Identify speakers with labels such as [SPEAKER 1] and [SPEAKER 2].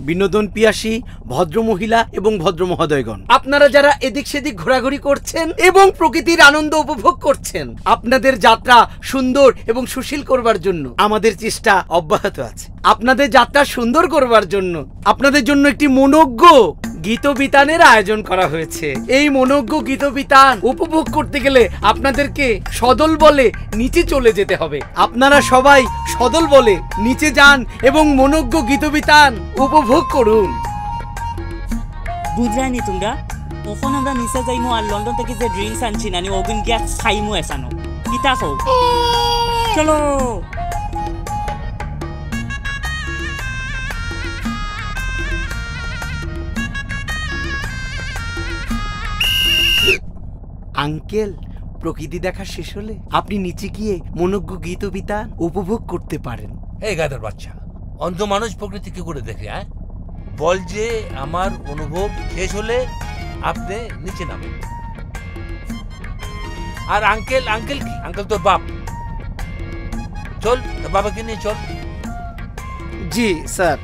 [SPEAKER 1] বিনোদন পিয়াসী ভদ্রমহিলা এবং ভদ্র মহোদয়গণ, আপনারা যারা এদিক সেদিক ঘোরাঘুরি করছেন এবং প্রকৃতির আনন্দ উপভোগ করছেন, আপনাদের যাত্রা সুন্দর এবং সুশীল করবার জন্য আমাদের চেষ্টা অব্যাহত আছে। আপনাদের যাত্রা সুন্দর করবার জন্য আপনাদের জন্য একটি মনোজ্ঞ গীতবিতানের আয়োজন করা হয়েছে। এই মনোজ্ঞ গীতবিতান উপভোগ করতে গেলে আপনাদেরকে সদল বলে নিচে চলে যেতে হবে। আপনারা সবাই সদল বলে নিচে যান এবং মনোজ্ঞ গীতবিতান উপভোগ করুন।
[SPEAKER 2] বুঝলানি তোমরা? তখন আমরা নিচে যাইমু আর লন্ডন থেকে যে ড্রিঙ্কস আনছি নানি ওগুন গিয়া খাইমু এসানো। কিতা কও? চলো।
[SPEAKER 1] আঙ্কেল, প্রকৃতি দেখা শেষ হলে আপনি নিচে গিয়ে মনোজ্ঞ গীতবিতান উপভোগ করতে পারেন।
[SPEAKER 3] এই গাধার বাচ্চা, অন্ধ মানুষ প্রকৃতি কি করে দেখে? বল যে আমার অনুভব শেষ হলে আপনি নিচে নামেন। আর আঙ্কেল আঙ্কেল কি? আঙ্কেল তোর বাপ। চল, বাবাকে নিয়ে চল।
[SPEAKER 1] জি স্যার।